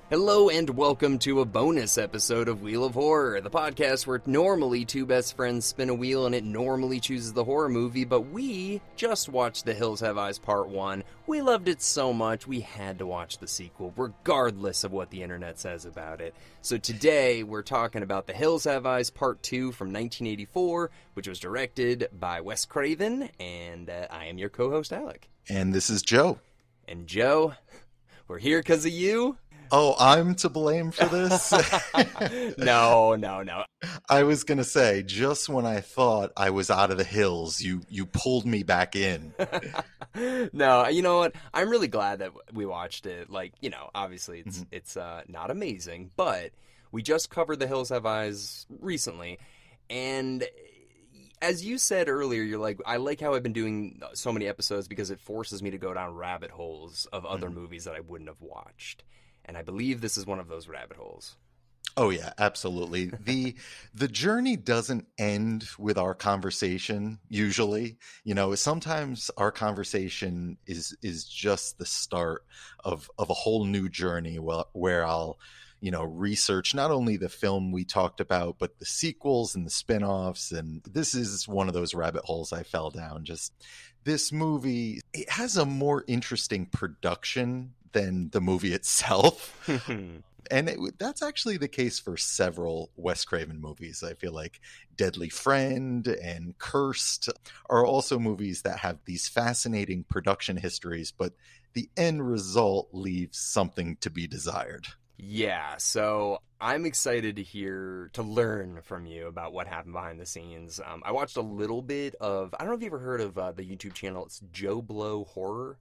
Hello and welcome to a bonus episode of Wheel of Horror, the podcast where normally two best friends spin a wheel and it normally chooses the horror movie, but we just watched The Hills Have Eyes Part 1. We loved it so much, we had to watch the sequel, regardless of what the internet says about it. So today, we're talking about The Hills Have Eyes Part 2 from 1984, which was directed by Wes Craven, and I am your co-host, Alec. And this is Joe. And Joe, we're here because of you. Oh, I'm to blame for this? No. I was going to say, just when I thought I was out of the hills, you pulled me back in. No, you know what? I'm really glad that we watched it. Like, you know, obviously it's not amazing, but we just covered The Hills Have Eyes recently. And as you said earlier, you're like, I like how I've been doing so many episodes because it forces me to go down rabbit holes of other movies that I wouldn't have watched. And I believe this is one of those rabbit holes. Oh, yeah, absolutely. The journey doesn't end with our conversation, usually. You know, sometimes our conversation is just the start of a whole new journey where I'll, you know, research not only the film we talked about, but the sequels and the spin-offs. And this is one of those rabbit holes I fell down. Just this movie, it has a more interesting production than the movie itself. And that's actually the case for several Wes Craven movies. I feel like Deadly Friend and Cursed are also movies that have these fascinating production histories, but the end result leaves something to be desired. Yeah, so I'm excited to learn from you about what happened behind the scenes. I watched a little bit of, I don't know if you ever heard of the YouTube channel, it's Joe Blow Horror.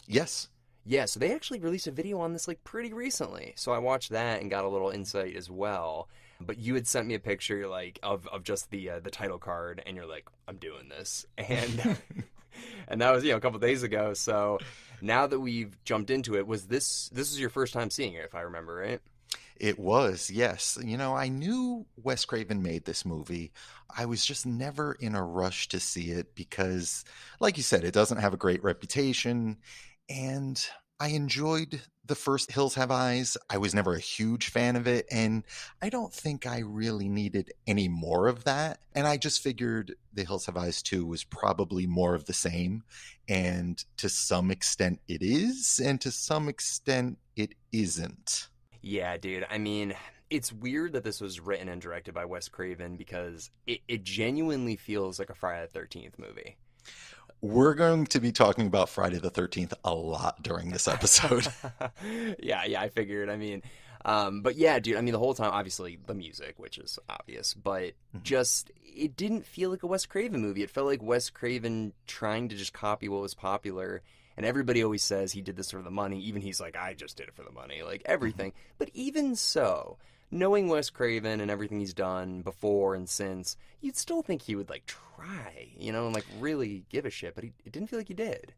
Yes. Yeah, so they actually released a video on this like pretty recently. So I watched that and got a little insight as well. But you had sent me a picture like of just the title card, and you're like, I'm doing this. And and that was, you know, a couple days ago. So now that we've jumped into it, this was your first time seeing it, if I remember right? It was, yes. You know, I knew Wes Craven made this movie. I was just never in a rush to see it because, like you said, it doesn't have a great reputation. And I enjoyed the first Hills Have Eyes. I was never a huge fan of it, and I don't think I really needed any more of that. And I just figured The Hills Have Eyes 2 was probably more of the same. And to some extent it is, and to some extent it isn't. Yeah, dude. I mean, it's weird that this was written and directed by Wes Craven because it genuinely feels like a Friday the 13th movie. We're going to be talking about Friday the 13th a lot during this episode. Yeah, I figured. I mean, but yeah, dude, I mean, the whole time, obviously, the music, which is obvious, but just, it didn't feel like a Wes Craven movie. It felt like Wes Craven trying to just copy what was popular, and everybody always says he did this for the money. Even he's like, I just did it for the money, like everything. But even so, knowing Wes Craven and everything he's done before and since, you'd still think he would, like, try, you know, and, like, really give a shit, but it didn't feel like he did.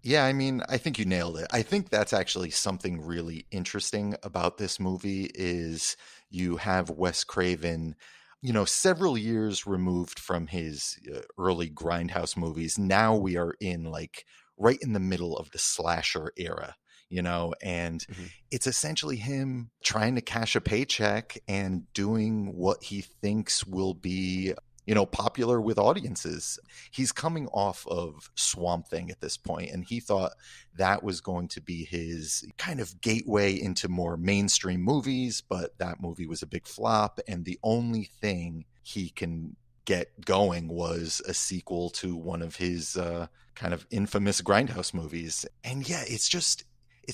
Yeah, I mean, I think you nailed it. I think that's actually something really interesting about this movie is you have Wes Craven, you know, several years removed from his early Grindhouse movies. Now we are in, like, right in the middle of the slasher era. You know, and it's essentially him trying to cash a paycheck and doing what he thinks will be, you know, popular with audiences. He's coming off of Swamp Thing at this point, and he thought that was going to be his kind of gateway into more mainstream movies, but that movie was a big flop, and the only thing he can get going was a sequel to one of his kind of infamous Grindhouse movies. And yeah, it's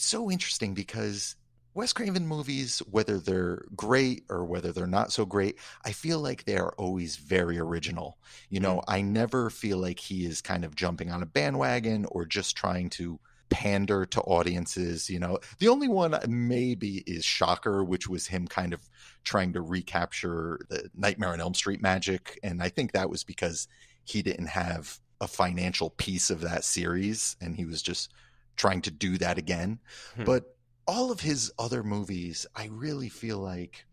so interesting because Wes Craven movies, whether they're great or whether they're not so great, I feel like they are always very original. You know, I never feel like he is kind of jumping on a bandwagon or just trying to pander to audiences. You know, the only one maybe is Shocker, which was him kind of trying to recapture the Nightmare on Elm Street magic. And I think that was because he didn't have a financial piece of that series and he was just trying to do that again. But all of his other movies, I really feel like,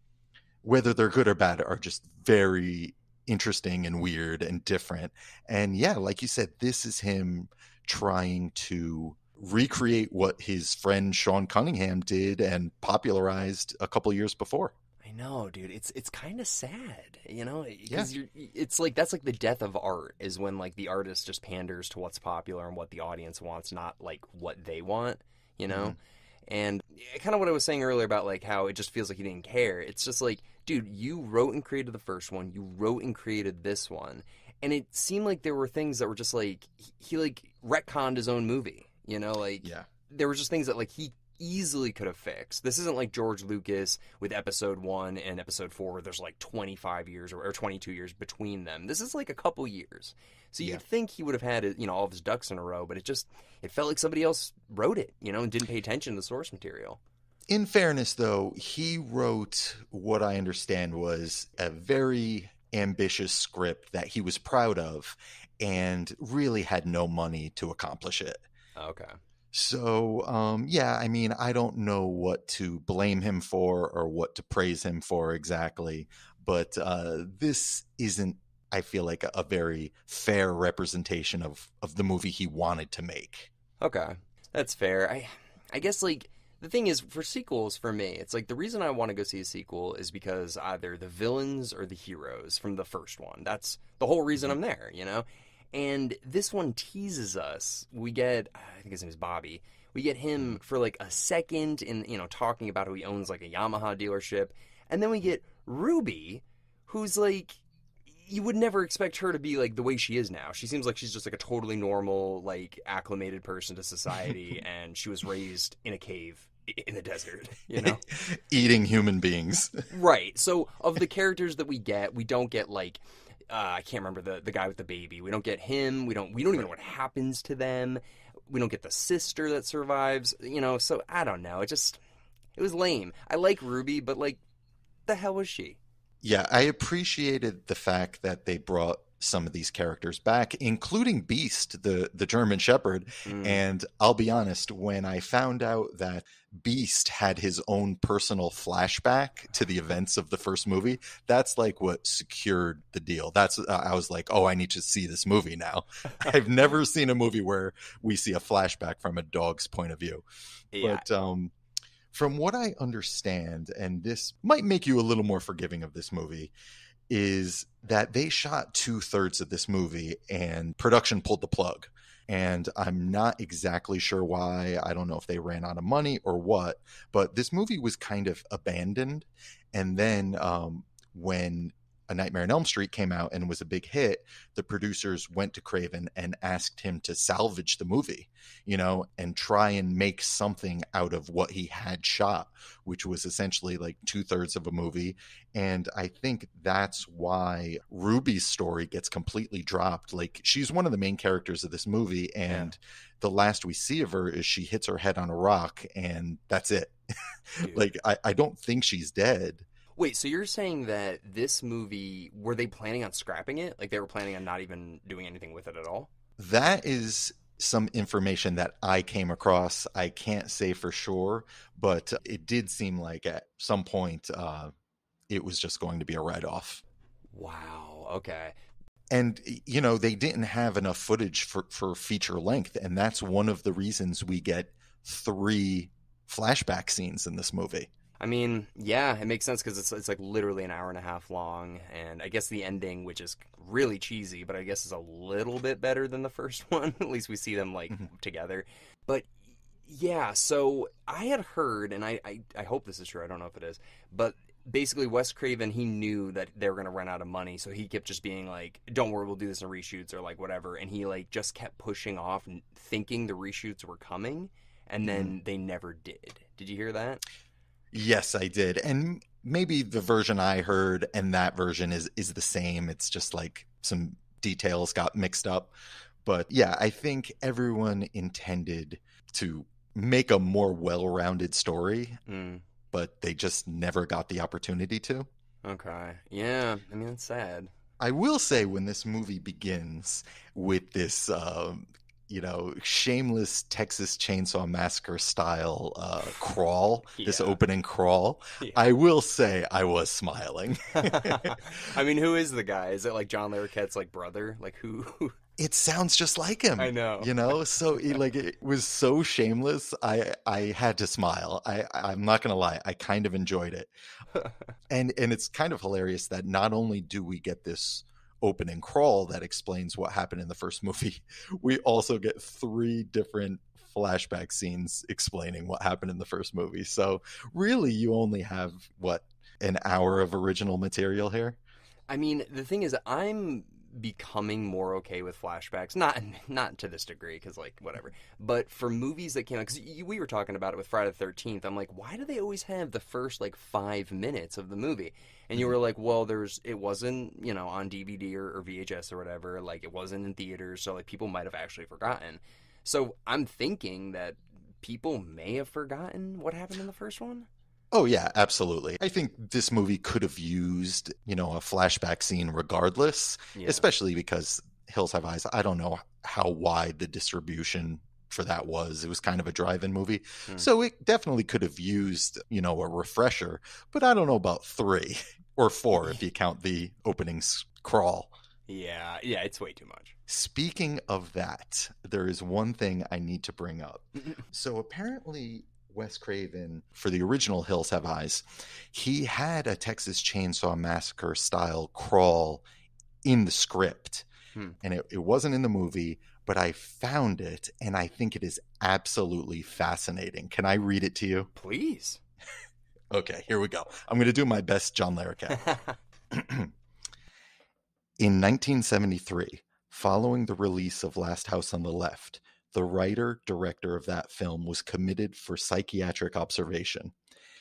whether they're good or bad, are just very interesting and weird and different. And yeah, like you said, this is him trying to recreate what his friend Sean Cunningham did and popularized a couple years before. I know, dude. It's kind of sad, Yeah. because it's like that's like the death of art is when like the artist just panders to what's popular and what the audience wants, not like what they want, you know? And kind of what I was saying earlier about like how it just feels like he didn't care. It's just like, dude, you wrote and created the first one, you wrote and created this one, and it seemed like there were things that were just like he like retconned his own movie, like there were just things that like he easily could have fixed. This isn't like George Lucas with episode 1 and episode 4 where there's like 25 years or 22 years between them. This is like a couple years. So you'd think he would have had, all of his ducks in a row, but it felt like somebody else wrote it, and didn't pay attention to the source material. In fairness, though, he wrote what I understand was a very ambitious script that he was proud of and really had no money to accomplish it. Okay. So, I mean, I don't know what to blame him for or what to praise him for exactly, but this isn't, I feel like, a very fair representation of the movie he wanted to make. Okay, that's fair. I guess, like, the thing is, for sequels, for me, it's like the reason I want to go see a sequel is because either the villains or the heroes from the first one. That's the whole reason I'm there, And this one teases us. We get, I think his name is Bobby. We get him for like a second in, talking about how he owns like a Yamaha dealership. And then we get Ruby, who's like, you would never expect her to be like the way she is now. She seems like she's just like a totally normal, like acclimated person to society. And she was raised in a cave in the desert, Eating human beings. Right. So of the characters that we don't get like, I can't remember the guy with the baby. We don't get him. We don't even know what happens to them. We don't get the sister that survives. So I don't know. It was lame. I like Ruby, but like, the hell was she? Yeah, I appreciated the fact that they brought some of these characters back, including Beast, the German Shepherd. And I'll be honest, when I found out that Beast had his own personal flashback to the events of the first movie, that's like what secured the deal. I was like, oh, I need to see this movie now. I've never seen a movie where we see a flashback from a dog's point of view. Yeah. But from what I understand, and this might make you a little more forgiving of this movie, is that they shot 2/3 of this movie and production pulled the plug. And I'm not exactly sure why. I don't know if they ran out of money or what, but this movie was kind of abandoned. And then when A Nightmare on Elm Street came out and was a big hit, the producers went to Craven and asked him to salvage the movie, and try and make something out of what he had shot, which was essentially like 2/3 of a movie. And I think that's why Ruby's story gets completely dropped. Like, she's one of the main characters of this movie, and the last we see of her is she hits her head on a rock, and that's it. Like, I don't think she's dead. Wait, so you're saying that this movie, were they planning on scrapping it? Like, they were planning on not even doing anything with it at all? That is some information that I came across. I can't say for sure, but it did seem like at some point it was just going to be a write-off. Wow, okay. And, they didn't have enough footage for feature length, and that's one of the reasons we get 3 flashback scenes in this movie. I mean, yeah, it makes sense because it's like literally an hour and a half long, and I guess the ending, which is really cheesy, but I guess is a little bit better than the first one. At least we see them like together. But yeah, so I had heard, and I hope this is true, I don't know if it is, but basically Wes Craven, he knew that they were going to run out of money, so he kept just being like, don't worry, we'll do this in reshoots or like whatever, and he like just kept pushing off and thinking the reshoots were coming, and then they never did. Did you hear that? Yes, I did. And maybe the version I heard and that version is the same. It's just like some details got mixed up. But yeah, I think everyone intended to make a more well-rounded story, but they just never got the opportunity to. Okay. Yeah, I mean, it's sad. I will say, when this movie begins with this shameless Texas Chainsaw Massacre style crawl, this opening crawl, I will say I was smiling. I mean, who is the guy? Is it like John Larroquette's like brother? Like who? it sounds just like him. I know. So it was so shameless. I had to smile. I'm not gonna lie, I kind of enjoyed it. And it's kind of hilarious that not only do we get this opening crawl that explains what happened in the first movie, we also get 3 different flashback scenes explaining what happened in the first movie. So really you only have an hour of original material here. I mean, the thing is, I'm becoming more okay with flashbacks. Not to this degree, because like whatever. But for movies that came out, because we were talking about it with Friday the 13th. I'm like, why do they always have the first like 5 minutes of the movie? And you were like, well, it wasn't on DVD or VHS or whatever. Like it wasn't in theaters, so like people might have actually forgotten. So I'm thinking that people may have forgotten what happened in the first one. Oh, yeah, absolutely. I think this movie could have used, a flashback scene regardless, Yeah. especially because Hills Have Eyes, I don't know how wide the distribution for that was. It was kind of a drive-in movie. So it definitely could have used, a refresher, but I don't know about 3 or 4 if you count the opening crawl. Yeah, it's way too much. Speaking of that, there is one thing I need to bring up. So apparently Wes Craven, for the original Hills Have Eyes, he had a Texas Chainsaw Massacre style crawl in the script. And it wasn't in the movie, but I found it, and I think it is absolutely fascinating. Can I read it to you? Please. Okay, here we go. I'm going to do my best John Larroquette. In 1973, following the release of Last House on the Left, the writer-director of that film was committed for psychiatric observation.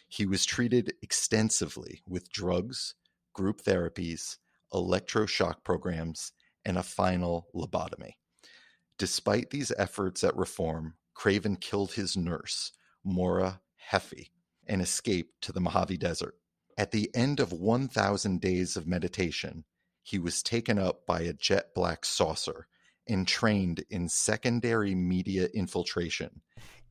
He was treated extensively with drugs, group therapies, electroshock programs, and a final lobotomy. Despite these efforts at reform, Craven killed his nurse, Maura Heffy, and escaped to the Mojave Desert. At the end of 1,000 days of meditation, he was taken up by a jet black saucer and trained in secondary media infiltration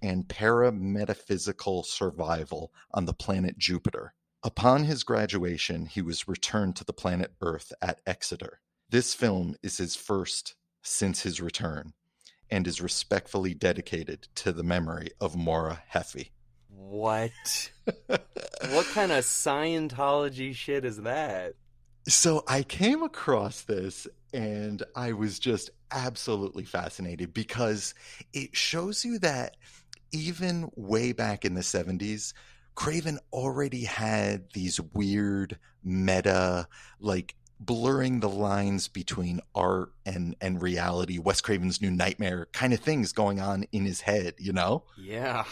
and parametaphysical survival on the planet Jupiter. Upon his graduation, he was returned to the planet Earth at Exeter. This film is his first since his return and is respectfully dedicated to the memory of Maura Heffy. What? What kind of Scientology shit is that? So I came across this and I was just absolutely fascinated because it shows you that even way back in the 70s, Craven already had these weird meta, like blurring the lines between art and reality, Wes Craven's New Nightmare kind of things going on in his head, Yeah.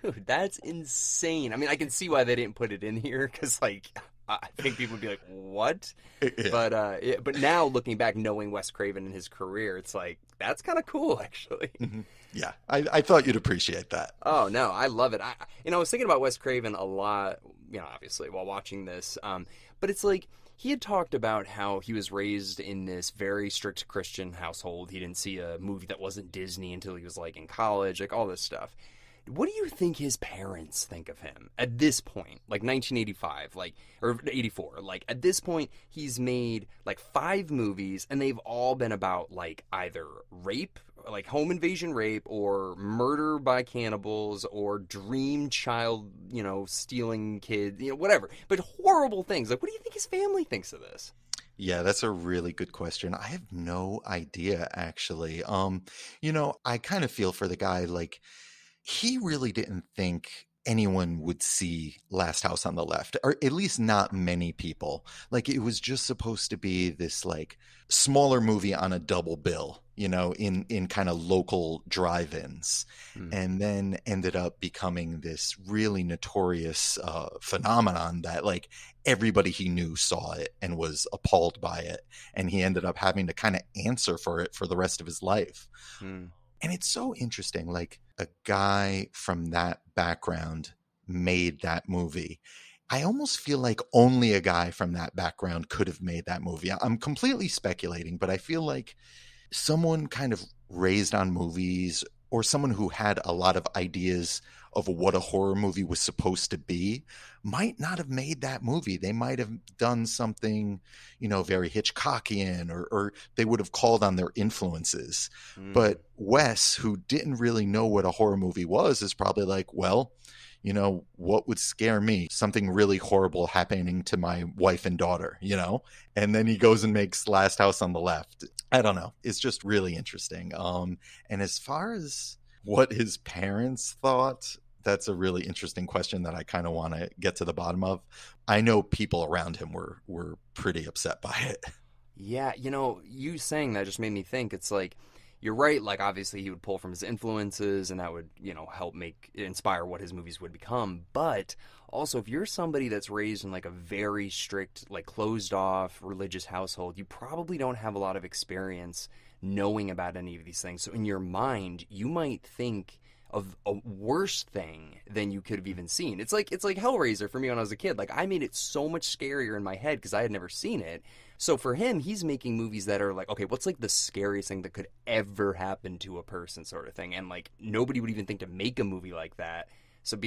Dude, that's insane. I mean, I can see why they didn't put it in here because, like, I think people would be like, "What?" Yeah. But now looking back, knowing Wes Craven and his career, it's like that's kind of cool, actually. Mm-hmm. Yeah, I thought you'd appreciate that. Oh no, I love it. I was thinking about Wes Craven a lot, obviously while watching this. But it's like he had talked about how he was raised in this very strict Christian household. He didn't see a movie that wasn't Disney until he was like in college, like all this stuff. What do you think his parents think of him at this point, like 1985, like, or 84? Like, at this point, he's made, like, 5 movies, and they've all been about, like, either rape, like home invasion rape, or murder by cannibals, or dream child, stealing kids, whatever. But horrible things. Like, what do you think his family thinks of this? Yeah, that's a really good question. I have no idea, actually. I kind of feel for the guy, like, he really didn't think anyone would see Last House on the Left, or at least not many people. Like, it was just supposed to be this, like, smaller movie on a double bill, in kind of local drive-ins, and then ended up becoming this really notorious phenomenon that, like, everybody he knew saw it and was appalled by it, and he ended up having to kind of answer for it for the rest of his life. And it's so interesting, like, a guy from that background made that movie. I almost feel like only a guy from that background could have made that movie. I'm completely speculating, but I feel like someone kind of raised on movies or someone who had a lot of ideas of what a horror movie was supposed to be might not have made that movie. They might have done something, very Hitchcockian, or they would have called on their influences. Mm. But Wes, who didn't really know what a horror movie was, is probably like, well, what would scare me? Something really horrible happening to my wife and daughter. And then he goes and makes Last House on the Left. I don't know. It's just really interesting. And as far as what his parents thought, that's a really interesting question that I kind of want to get to the bottom of. I know people around him were pretty upset by it. Yeah, you saying that just made me think. It's like, you're right, like obviously he would pull from his influences and that would, help inspire what his movies would become. But also, if you're somebody that's raised in like a very strict, like closed off religious household, you probably don't have a lot of experience knowing about any of these things. So in your mind, you might think of a worse thing than you could have even seen. It's like Hellraiser for me when I was a kid. Like, I made it so much scarier in my head because I had never seen it. So for him, he's making movies that are like, okay, what's like the scariest thing that could ever happen to a person, sort of thing. And like nobody would even think to make a movie like that.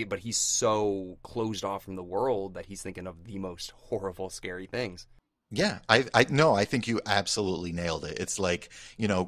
But he's so closed off from the world that he's thinking of the most horrible, scary things. Yeah, I no, I think you absolutely nailed it. It's like,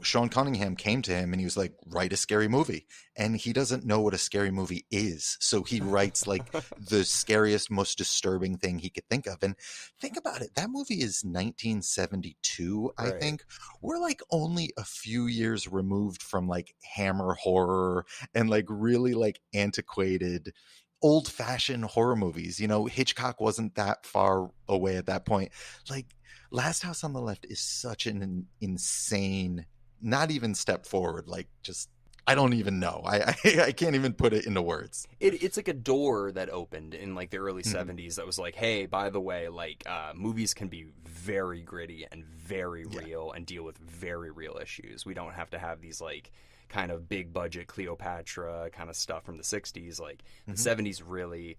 Sean Cunningham came to him and he was like, write a scary movie. And he doesn't know what a scary movie is. So he writes like the scariest, most disturbing thing he could think of. And think about it. That movie is 1972, I Right. think. We're like only a few years removed from like Hammer horror and like really like antiquated old-fashioned horror movies. Hitchcock wasn't that far away at that point. Like, Last House on the Left is such an insane, not even step forward, like, just, I don't even know. I can't even put it into words. It's like a door that opened in like the early Mhm. 70s that was like, hey, by the way, like movies can be very gritty and very Yeah. real and deal with very real issues. We don't have to have these like kind of big budget Cleopatra kind of stuff from the 60s. Like the Mhm. 70s really,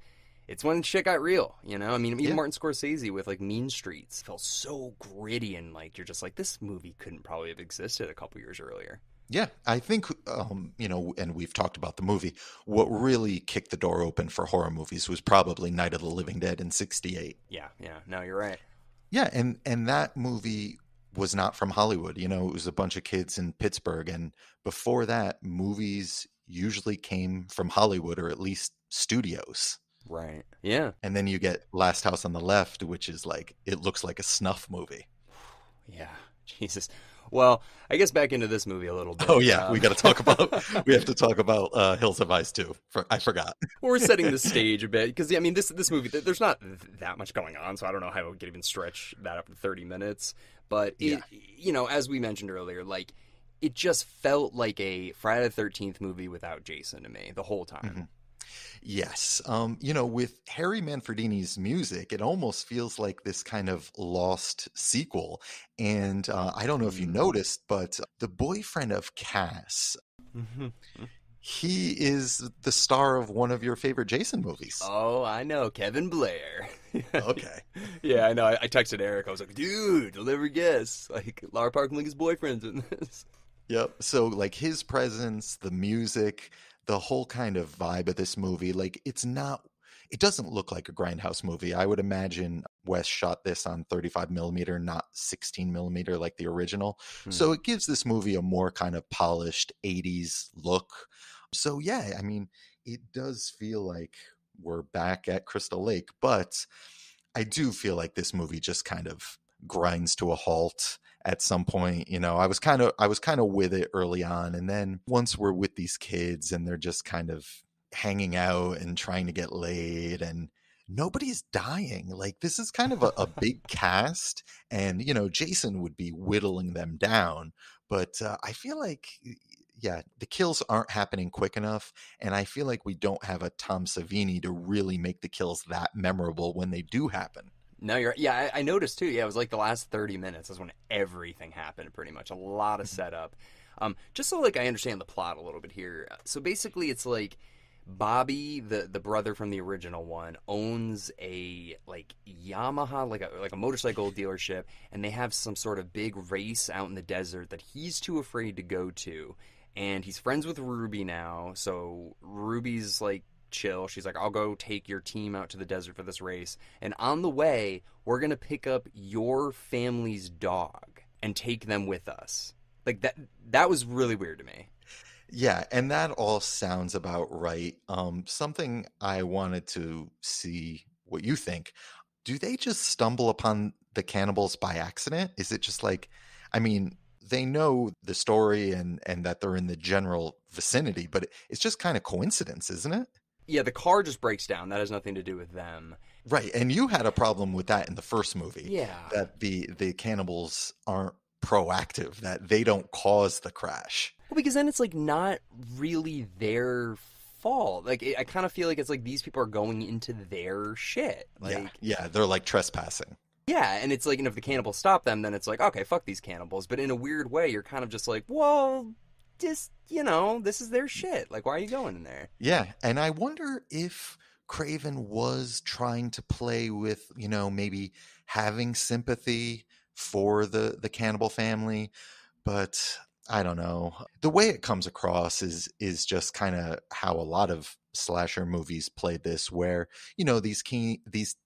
it's when shit got real, I mean, even Yeah. Martin Scorsese with like Mean Streets felt so gritty, and like you're just like, this movie couldn't probably have existed a couple years earlier. Yeah, I think, and we've talked about the movie. What really kicked the door open for horror movies was probably Night of the Living Dead in '68. Yeah, no, you're right. Yeah, and that movie was not from Hollywood. It was a bunch of kids in Pittsburgh, and before that, movies usually came from Hollywood or at least studios. Right. Yeah. And then you get Last House on the Left, which is like, it looks like a snuff movie. Yeah, Jesus. Well, I guess back into this movie a little bit. Oh yeah, we got to talk about we have to talk about Hills of Ice too. I forgot. We're setting the stage a bit because I mean, this movie, there's not that much going on, so I don't know how we could even stretch that up to 30 minutes. But it, Yeah. as we mentioned earlier, like it just felt like a Friday the 13th movie without Jason to me the whole time. Mhm. Yes. With Harry Manfredini's music, it almost feels like this kind of lost sequel. And I don't know if you Mm. noticed, but the boyfriend of Cass, Mhm. he is the star of one of your favorite Jason movies. Oh, I know, Kevin Blair. Okay. Yeah, I know. I texted Eric. I was like, dude, you'll never guess. Like, Lara Park Lincoln's boyfriend's in this. Yep. So like his presence, the music, the whole kind of vibe of this movie, like it doesn't look like a grindhouse movie. I would imagine Wes shot this on 35 millimeter, not 16 millimeter like the original. Hmm. So it gives this movie a more kind of polished 80s look. So yeah, I mean, it does feel like we're back at Crystal Lake, but I do feel like this movie just kind of grinds to a halt at some point. I was kind of with it early on, and then once we're with these kids and they're just kind of hanging out and trying to get laid, and nobody's dying. Like, this is kind of a big cast, and Jason would be whittling them down, but I feel like, yeah, the kills aren't happening quick enough, and I feel like we don't have a Tom Savini to really make the kills that memorable when they do happen. No, you're yeah. I noticed too. Yeah, it was like the last 30 minutes is when everything happened. Pretty much, a lot of setup. Just so like I understand the plot a little bit here. So basically, it's like Bobby, the brother from the original one, owns a like Yamaha, like a motorcycle dealership, and they have some sort of big race out in the desert that he's too afraid to go to. And he's friends with Ruby now, so Ruby's like chill. She's like, I'll go take your team out to the desert for this race. And on the way, we're going to pick up your family's dog and take them with us. Like that was really weird to me. Yeah, and that all sounds about right. Something I wanted to see what you think. Do they just stumble upon the cannibals by accident? Is it just like, I mean, they know the story and that they're in the general vicinity, but it's just kind of coincidence, isn't it? Yeah, the car just breaks down. That has nothing to do with them. Right, and you had a problem with that in the first movie, Yeah. that the cannibals aren't proactive, that they don't cause the crash. Well, because then it's like not really their fault. Like I kind of feel like it's like these people are going into their shit. Yeah, Like yeah, they're like trespassing. yeah, and it's like, and if the cannibals stop them, then it's like, okay, fuck these cannibals. But in a weird way, you're kind of just like, well, just this is their shit. Like, why are you going in there? Yeah, and I wonder if Craven was trying to play with, maybe having sympathy for the cannibal family, but I don't know. The way it comes across is just kind of how a lot of slasher movies played this, where these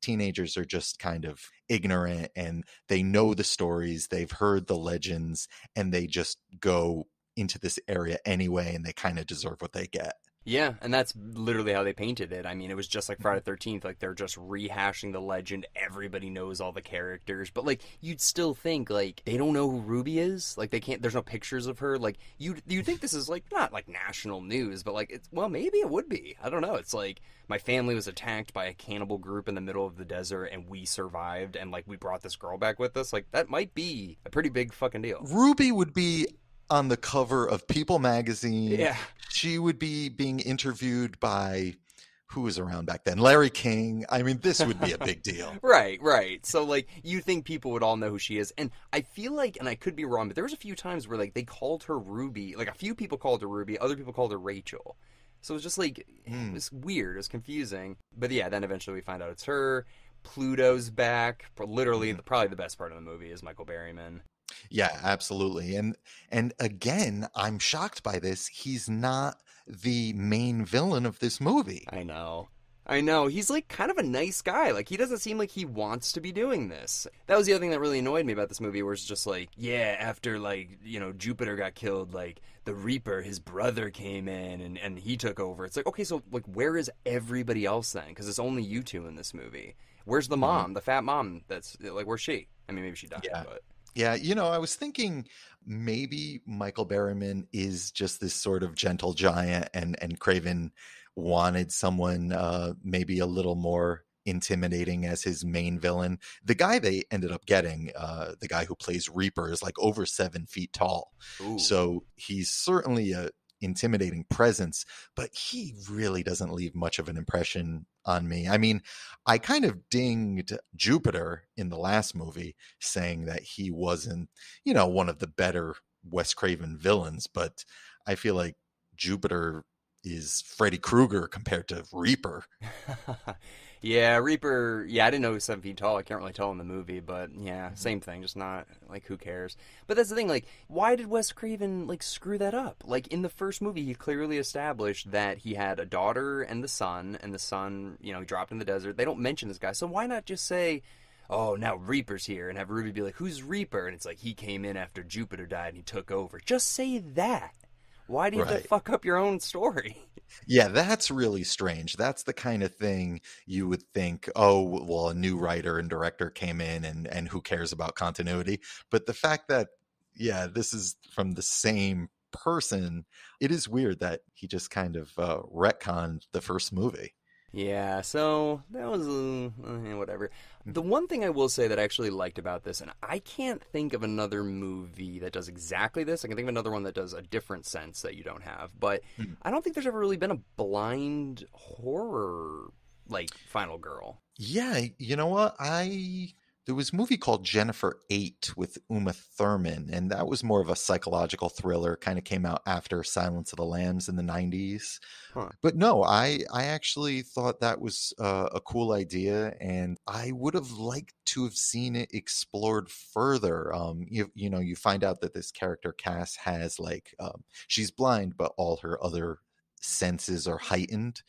teenagers are just kind of ignorant and they know the stories, they've heard the legends, and they just go into this area anyway, and they kind of deserve what they get. Yeah, and that's literally how they painted it. I mean, it was just like Friday the 13th, like they're just rehashing the legend. Everybody knows all the characters, but like you'd still think like they don't know who Ruby is. Like they can't there's no pictures of her. Like you think this is like not like national news, but like it's well, maybe it would be. I don't know. It's like my family was attacked by a cannibal group in the middle of the desert and we survived and like we brought this girl back with us. Like that might be a pretty big fucking deal. Ruby would be on the cover of People magazine. Yeah. She would be being interviewed by who was around back then? Larry King. I mean, this would be a big deal. Right. So like you think people would all know who she is. And I feel like, and I could be wrong, but there was a few times where like they called her Ruby. Like a few people called her Ruby, other people called her Rachel. So it was just like it was weird, it was confusing. But yeah, then eventually we find out it's her. Pluto's back. Literally, probably the best part of the movie is Michael Berryman. Yeah, absolutely. And again, I'm shocked by this. He's not the main villain of this movie. I know. He's like kind of a nice guy. Like he doesn't seem like he wants to be doing this. That was the other thing that really annoyed me about this movie, where it's just like, yeah, after like, Jupiter got killed, like the Reaper, his brother came in and he took over. It's like, okay, so like where is everybody else then? Because it's only you two in this movie. Where's the mom, the fat mom? That's like, where's she? I mean, maybe she died, Yeah. but Yeah, I was thinking maybe Michael Berryman is just this sort of gentle giant, and Craven wanted someone maybe a little more intimidating as his main villain. The guy they ended up getting, the guy who plays Reaper, is like over 7 feet tall. ooh. So he's certainly a intimidating presence, but he really doesn't leave much of an impression on me. I mean, I kind of dinged Jupiter in the last movie, saying that he wasn't, one of the better Wes Craven villains, but I feel like Jupiter is Freddy Krueger compared to Reaper. Yeah, Reaper. Yeah, I didn't know he was 7 feet tall. I can't really tell in the movie, but yeah, same thing. Just not like who cares. But that's the thing. Like, why did Wes Craven like screw that up? Like in the first movie, he clearly established that he had a daughter and the son, he dropped in the desert. They don't mention this guy, so why not just say, "Oh, now Reaper's here," and have Ruby be like, "Who's Reaper?" And it's like he came in after Jupiter died and he took over. Just say that. Why do you have to fuck up your own story? Yeah, that's really strange. That's the kind of thing you would think, oh, well, a new writer and director came in and who cares about continuity? But the fact that, yeah, this is from the same person, it is weird that he just kind of retconned the first movie. Yeah, so that was whatever. The one thing I will say that I actually liked about this, and I can't think of another movie that does exactly this. I can think of another one that does a different sense that you don't have, but I don't think there's ever really been a blind horror like Final Girl. Yeah, you know what? There was a movie called Jennifer 8 with Uma Thurman, and that was more of a psychological thriller, kind of came out after Silence of the Lambs in the 90s. Huh. But no, I actually thought that was a cool idea, and I would have liked to have seen it explored further. You find out that this character Cass has she's blind, but all her other senses are heightened.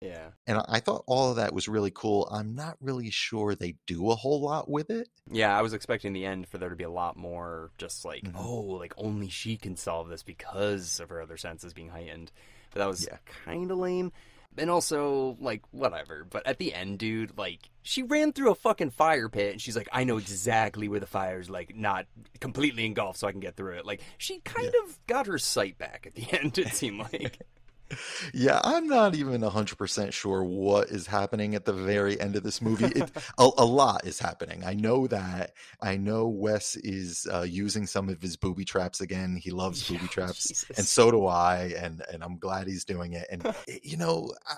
Yeah. And I thought all of that was really cool. I'm not really sure they do a whole lot with it. Yeah, I was expecting the end for there to be a lot more just like, Mhm. oh, like only she can solve this because of her other senses being heightened. But that was Yeah. kind of lame. And also, like, whatever. But at the end, dude, like, she ran through a fucking fire pit and she's like, I know exactly where the fire's, like, not completely engulfed so I can get through it. Like, she kind of got her sight back at the end, it seemed like. Yeah, I'm not even 100% sure what is happening at the very end of this movie. A lot is happening. I know that. I know Wes is using some of his booby traps again. He loves booby traps, and Jesus. so do I. And I'm glad he's doing it. And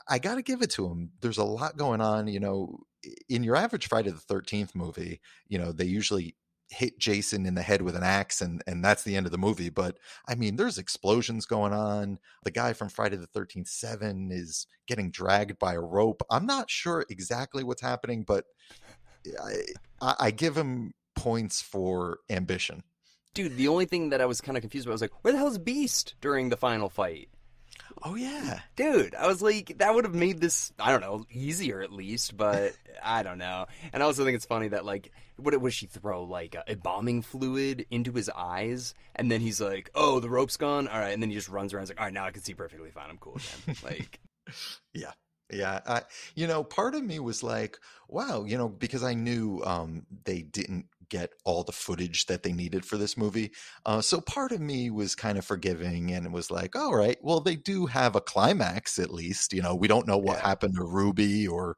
I got to give it to him. There's a lot going on. In your average Friday the 13th movie, they usually hit Jason in the head with an axe and that's the end of the movie. But I mean, there's explosions going on. The guy from Friday the 13th 7 is getting dragged by a rope. I'm not sure exactly what's happening, but I give him points for ambition. Dude, the only thing that I was kind of confused about was like, where the hell's Beast during the final fight? Oh yeah. Dude, I was like, that would have made this, I don't know, easier at least, but I don't know. And I also think it's funny that, like, what would she throw, like, a embalming fluid into his eyes? And then he's like, oh, the rope's gone? All right. And then he just runs around and is like, all right, now I can see perfectly fine. I'm cool again. Like, Yeah. Yeah. Part of me was like, wow, because I knew they didn't get all the footage that they needed for this movie. So part of me was kind of forgiving and was like, all right, well, they do have a climax at least. We don't know what yeah. happened to Ruby or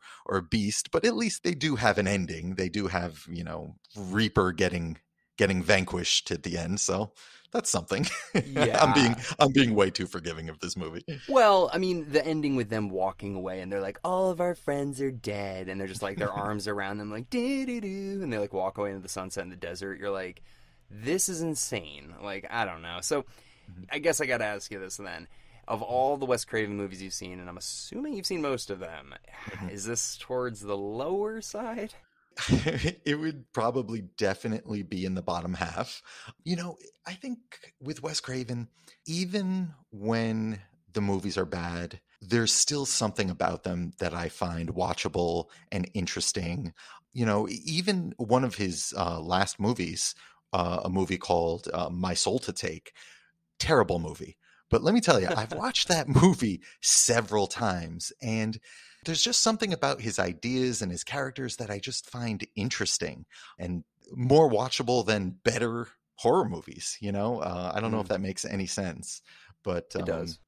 Beast, but at least they do have an ending. They do have, Reaper getting vanquished at the end. So that's something. Yeah. I'm being way too forgiving of this movie. Well, I mean, the ending with them walking away and they're like, all of our friends are dead. And they're just like, their arms around them, like, doo-doo-doo. And they like walk away into the sunset in the desert. You're like, this is insane. Like, I don't know. So I guess I got to ask you this then. Of all the Wes Craven movies you've seen, and I'm assuming you've seen most of them, is this towards the lower side? It would probably definitely be in the bottom half. I think with Wes Craven, even when the movies are bad, there's still something about them that I find watchable and interesting. Even one of his last movies, a movie called My Soul to Take, terrible movie. But let me tell you, I've watched that movie several times, and there's just something about his ideas and his characters that I just find interesting and more watchable than better horror movies. I don't know if that makes any sense, but It does.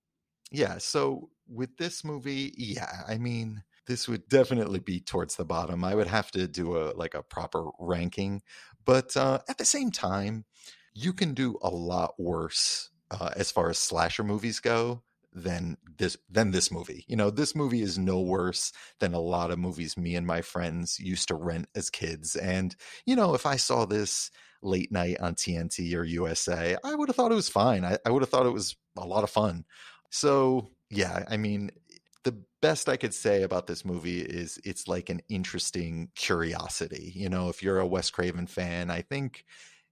yeah. So with this movie, yeah, I mean, this would definitely be towards the bottom. I would have to do a proper ranking, but at the same time, you can do a lot worse as far as slasher movies go than this movie. This movie is no worse than a lot of movies me and my friends used to rent as kids. And if I saw this late night on TNT or USA, I would have thought it was fine. I would have thought it was a lot of fun. So yeah, I mean, the best I could say about this movie is it's like an interesting curiosity. If you're a Wes Craven fan, I think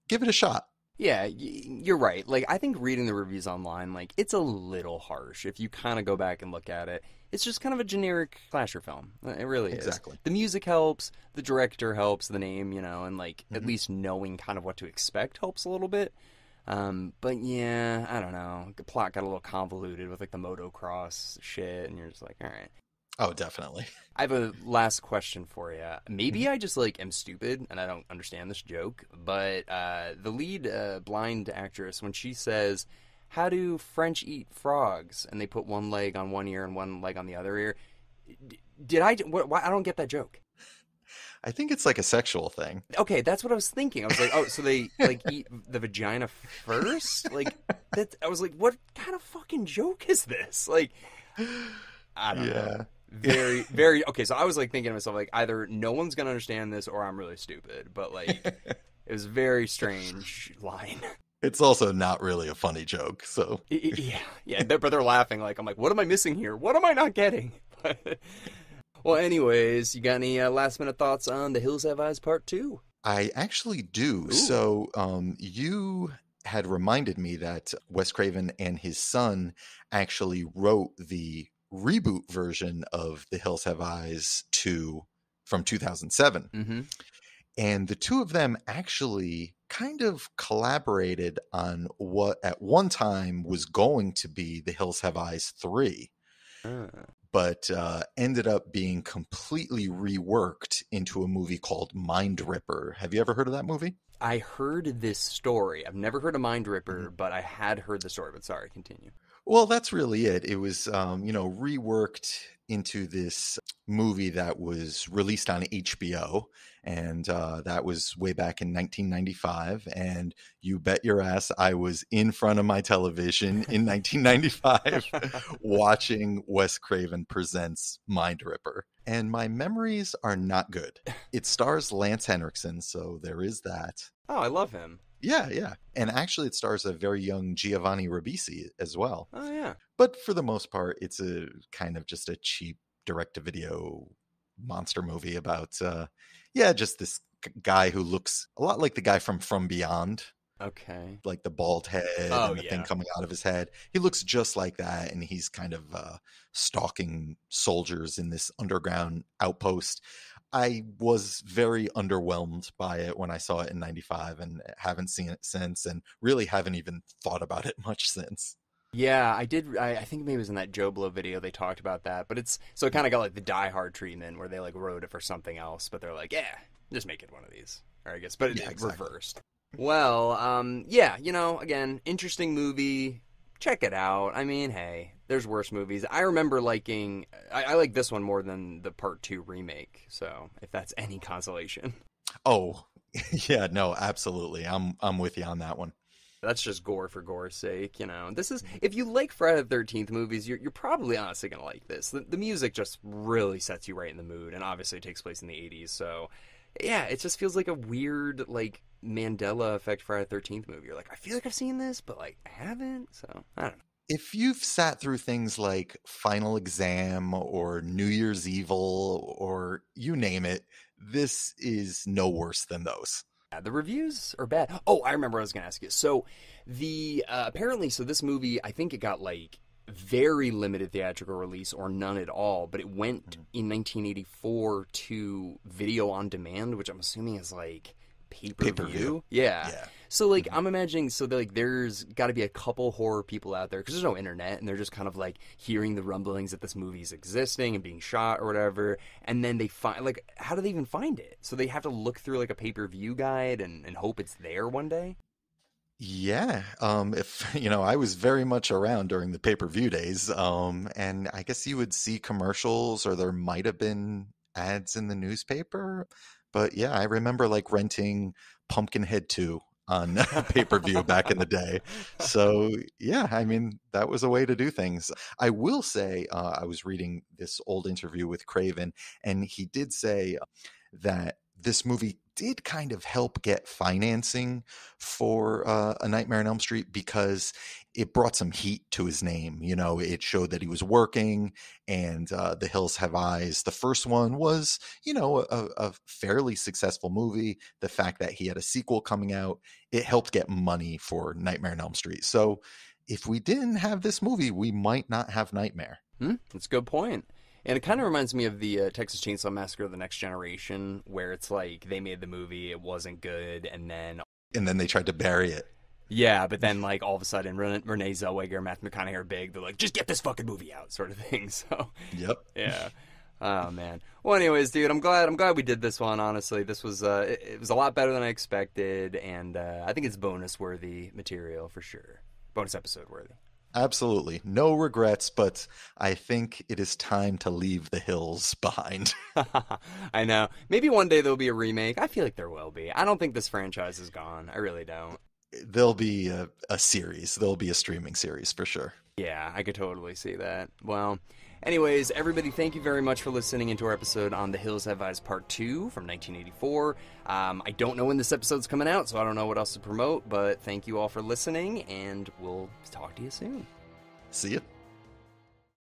give it a shot. Yeah, you're right. Like, I think reading the reviews online, like, it's a little harsh if you kind of go back and look at it. It's just kind of a generic slasher film. It really is. Exactly. The music helps, the director helps, the name, and like at Mhm. least knowing kind of what to expect helps a little bit. But yeah, I don't know. The plot got a little convoluted with like the motocross shit, and you're just like, all right. Oh, definitely. I have a last question for you. Maybe Mhm. I just like am stupid and I don't understand this joke, but the lead blind actress, when she says, "How do French eat frogs?" and they put one leg on one ear and one leg on the other ear, did I? What? Why, I don't get that joke. I think it's like a sexual thing. Okay, that's what I was thinking. I was like, oh, so they like eat the vagina first? Like that? I was like, what kind of fucking joke is this? Like, I don't know. Yeah. Very, very okay. So I was like thinking to myself, like, either no one's gonna understand this or I'm really stupid. But like, it was a very strange line. It's also not really a funny joke. So Yeah, yeah. But they're laughing. Like, I'm like, what am I missing here? What am I not getting? Well, anyways, you got any last minute thoughts on The Hills Have Eyes Part 2? I actually do. Ooh. So you had reminded me that Wes Craven and his son actually wrote the reboot version of The Hills Have Eyes 2 from 2007. Mm-hmm. And the two of them actually kind of collaborated on what at one time was going to be The Hills Have Eyes 3, but ended up being completely reworked into a movie called Mind Ripper. Have you ever heard of that movie? I heard this story. I've never heard of Mind Ripper, but I had heard the story. But sorry, continue. Well, that's really it. It was, reworked into this movie that was released on HBO, and that was way back in 1995. And you bet your ass I was in front of my television in 1995 watching Wes Craven presents Mind Ripper. And my memories are not good. It stars Lance Henriksen, so there is that. Oh, I love him. Yeah. And actually it stars a very young Giovanni Ribisi as well. Oh, yeah. But for the most part, it's a kind of just a cheap direct-to-video monster movie about, just this guy who looks a lot like the guy from Beyond. Okay. Like the bald head and the thing coming out of his head. He looks just like that, and he's kind of stalking soldiers in this underground outpost. I was very underwhelmed by it when I saw it in 95 and haven't seen it since, and really haven't even thought about it much since. Yeah, I did. I think maybe it was in that Joe Blow video they talked about that. But it kind of got like the Die Hard treatment where they like wrote it for something else, but they're like, yeah, just make it one of these. Or I guess, but it exactly. reversed. Well, again, interesting movie. Check it out. I mean, hey, there's worse movies. I remember liking. I like this one more than the Part 2 remake. So if that's any consolation. Oh, yeah, no, absolutely. I'm with you on that one. That's just gore for gore's sake, This is, if you like Friday the 13th movies, you're probably honestly going to like this. The music just really sets you right in the mood, and obviously it takes place in the 80s, so yeah, it just feels like a weird, like, Mandela effect Friday the 13th movie. You're like, I feel like I've seen this, but, like, I haven't, so I don't know. If you've sat through things like Final Exam or New Year's Evil or you name it, this is no worse than those. Yeah, the reviews are bad. Oh, I remember what I was going to ask you. So, apparently, this movie, I think it got, like, very limited theatrical release or none at all, but it went in 1984 to video on demand, which I'm assuming is, like, pay-per-view. Yeah. So, like, I'm imagining, there's got to be a couple horror people out there, because there's no internet, and they're just kind of, like, hearing the rumblings that this movie's existing and being shot or whatever, and then they find, like, how do they even find it? So they have to look through, like, a pay-per-view guide and hope it's there one day? Yeah. If, I was very much around during the pay-per-view days, and I guess you would see commercials, or there might have been ads in the newspaper. But yeah, I remember like renting Pumpkinhead 2 on pay-per-view back in the day. So yeah, I mean, that was a way to do things. I will say, I was reading this old interview with Craven, and he did say that this movie did kind of help get financing for A Nightmare on Elm Street, because it brought some heat to his name. It showed that he was working, and The Hills Have Eyes, the first one, was, a fairly successful movie. The fact that he had a sequel coming out, it helped get money for Nightmare on Elm Street. So if we didn't have this movie, we might not have Nightmare. That's a good point. And it kind of reminds me of the Texas Chainsaw Massacre: The Next Generation, where it's like they made the movie, it wasn't good, and then they tried to bury it. Yeah, but then like all of a sudden Renee Zellweger and Matthew McConaughey are big. They're like, just get this fucking movie out, sort of thing. So yep. Yeah. Oh man. Well, anyways, dude, I'm glad we did this one. Honestly, this was it was a lot better than I expected, and I think it's bonus worthy material for sure. Bonus episode worthy. Absolutely. No regrets, but I think it is time to leave the hills behind. I know. Maybe one day there'll be a remake. I feel like there will be. I don't think this franchise is gone. I really don't. There'll be a series. There'll be a streaming series for sure. Yeah, I could totally see that. Well, anyways, everybody, thank you very much for listening into our episode on The Hills Have Eyes Part 2 from 1984. I don't know when this episode's coming out, so I don't know what else to promote, but thank you all for listening, and we'll talk to you soon. See ya.